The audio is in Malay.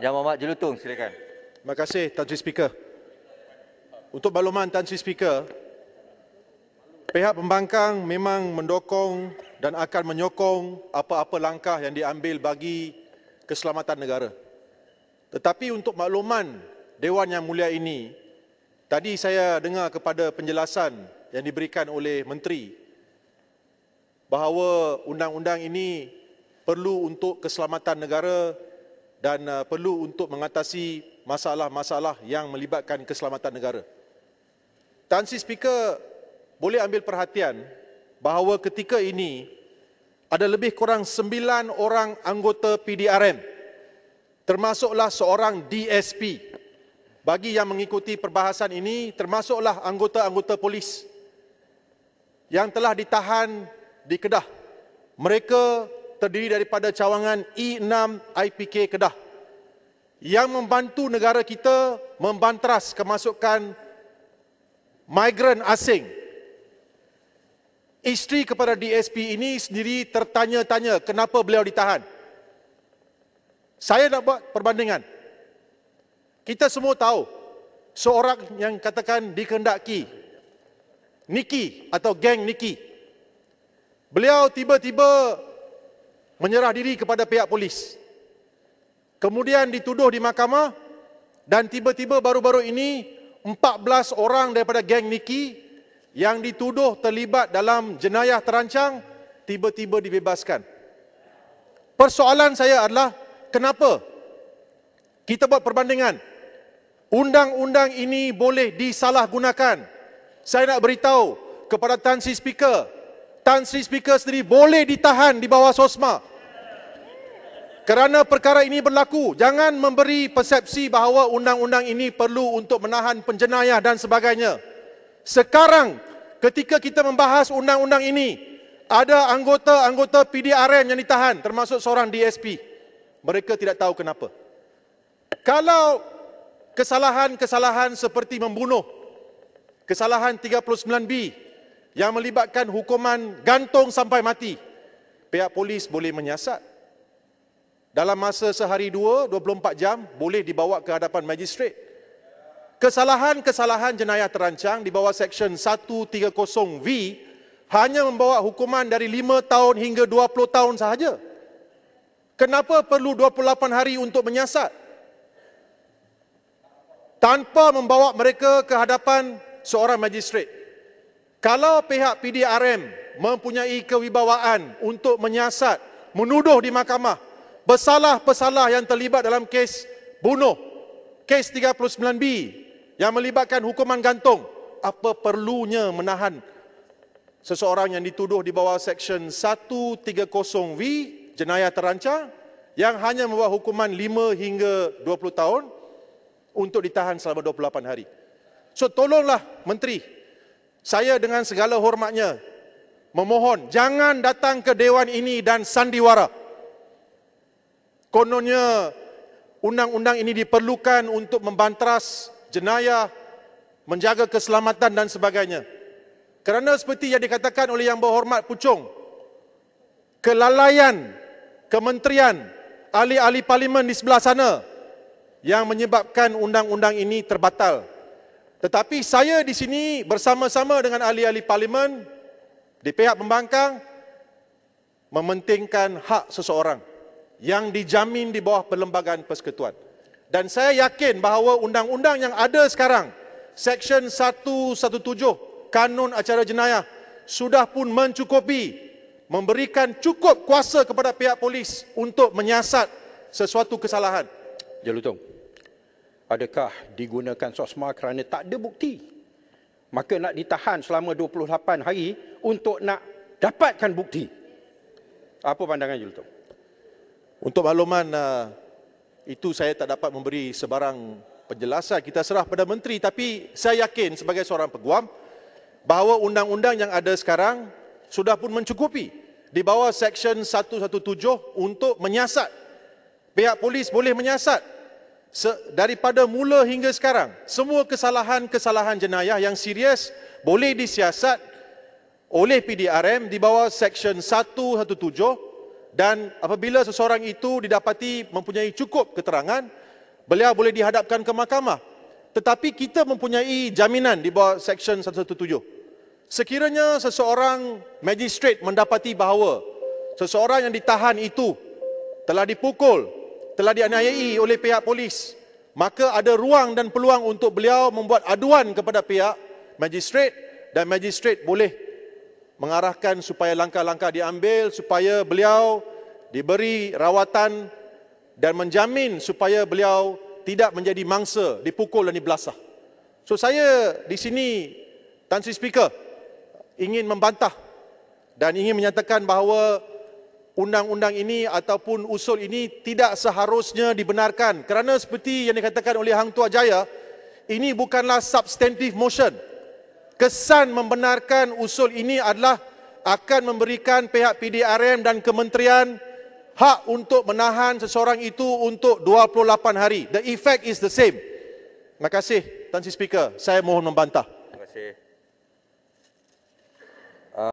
Yang Mohamad Jelutong, silakan. Terima kasih Tan Sri Speaker. Untuk makluman Tan Sri Speaker, pihak pembangkang memang mendukung dan akan menyokong apa-apa langkah yang diambil bagi keselamatan negara. Tetapi untuk makluman Dewan Yang Mulia ini, tadi saya dengar kepada penjelasan yang diberikan oleh Menteri bahawa undang-undang ini perlu untuk keselamatan negara dan perlu untuk mengatasi masalah-masalah yang melibatkan keselamatan negara. Tan Sri Speaker boleh ambil perhatian bahawa ketika ini ada lebih kurang 9 orang anggota PDRM, termasuklah seorang DSP. Bagi yang mengikuti perbahasan ini, termasuklah anggota-anggota polis yang telah ditahan di Kedah. Mereka terdiri daripada cawangan E6 IPK Kedah yang membantu negara kita membantras kemasukan migran asing. Isteri kepada DSP ini sendiri tertanya-tanya kenapa beliau ditahan. Saya nak buat perbandingan. Kita semua tahu seorang yang katakan dikehendaki Niki atau geng Niki. Beliau tiba-tiba menyerah diri kepada pihak polis. Kemudian dituduh di mahkamah dan tiba-tiba baru-baru ini 14 orang daripada geng Niki yang dituduh terlibat dalam jenayah terancang tiba-tiba dibebaskan. Persoalan saya adalah kenapa? Kita buat perbandingan. Undang-undang ini boleh disalahgunakan. Saya nak beritahu kepada Tan Sri Speaker, Tan Sri Speaker sendiri boleh ditahan di bawah SOSMA. Kerana perkara ini berlaku, jangan memberi persepsi bahawa undang-undang ini perlu untuk menahan penjenayah dan sebagainya. Sekarang, ketika kita membahas undang-undang ini, ada anggota-anggota PDRM yang ditahan, termasuk seorang DSP. Mereka tidak tahu kenapa. Kalau kesalahan-kesalahan seperti membunuh, kesalahan 39B yang melibatkan hukuman gantung sampai mati, pihak polis boleh menyiasat. Dalam masa sehari dua, 24 jam, boleh dibawa ke hadapan magistrate. Kesalahan-kesalahan jenayah terancang di bawah Seksyen 130V hanya membawa hukuman dari 5 tahun hingga 20 tahun sahaja. Kenapa perlu 28 hari untuk menyiasat? Tanpa membawa mereka ke hadapan seorang magistrate. Kalau pihak PDRM mempunyai kewibawaan untuk menyiasat, menuduh di mahkamah, pesalah-pesalah yang terlibat dalam kes bunuh, kes 39B yang melibatkan hukuman gantung, apa perlunya menahan seseorang yang dituduh di bawah Seksyen 130V, jenayah terancang, yang hanya membawa hukuman 5 hingga 20 tahun, untuk ditahan selama 28 hari. So tolonglah Menteri, saya dengan segala hormatnya memohon jangan datang ke Dewan ini dan sandiwara. Kononnya undang-undang ini diperlukan untuk membantras jenayah, menjaga keselamatan dan sebagainya. Kerana seperti yang dikatakan oleh Yang Berhormat Puchong, kelalaian kementerian, ahli-ahli parlimen di sebelah sana yang menyebabkan undang-undang ini terbatal. Tetapi saya di sini bersama-sama dengan ahli-ahli parlimen di pihak pembangkang mementingkan hak seseorang yang dijamin di bawah Perlembagaan Persekutuan. Dan saya yakin bahawa undang-undang yang ada sekarang, Seksyen 117 Kanun Acara Jenayah, sudah pun mencukupi, memberikan cukup kuasa kepada pihak polis untuk menyiasat sesuatu kesalahan. Jelutong, adakah digunakan SOSMA kerana tak ada bukti? Maka nak ditahan selama 28 hari untuk nak dapatkan bukti. Apa pandangan Jelutong? Untuk makluman, itu saya tak dapat memberi sebarang penjelasan. Kita serah pada Menteri. Tapi saya yakin sebagai seorang peguam bahawa undang-undang yang ada sekarang sudah pun mencukupi di bawah Seksyen 117 untuk menyiasat. Pihak polis boleh menyiasat daripada mula hingga sekarang. Semua kesalahan-kesalahan jenayah yang serius boleh disiasat oleh PDRM di bawah Seksyen 117, dan apabila seseorang itu didapati mempunyai cukup keterangan, beliau boleh dihadapkan ke mahkamah. Tetapi kita mempunyai jaminan di bawah Seksyen 117. Sekiranya seseorang magistrate mendapati bahawa seseorang yang ditahan itu telah dipukul, telah dianiayai oleh pihak polis, maka ada ruang dan peluang untuk beliau membuat aduan kepada pihak magistrate dan magistrate boleh mengarahkan supaya langkah-langkah diambil supaya beliau diberi rawatan dan menjamin supaya beliau tidak menjadi mangsa dipukul dan dibelasah. So saya di sini, Tan Sri Speaker, ingin membantah dan ingin menyatakan bahawa undang-undang ini ataupun usul ini tidak seharusnya dibenarkan kerana seperti yang dikatakan oleh Hang Tuah Jaya, ini bukanlah substantive motion. Kesan membenarkan usul ini adalah akan memberikan pihak PDRM dan kementerian hak untuk menahan seseorang itu untuk 28 hari. The effect is the same. Terima kasih, Tan Sri Speaker. Saya mohon membantah. Terima kasih.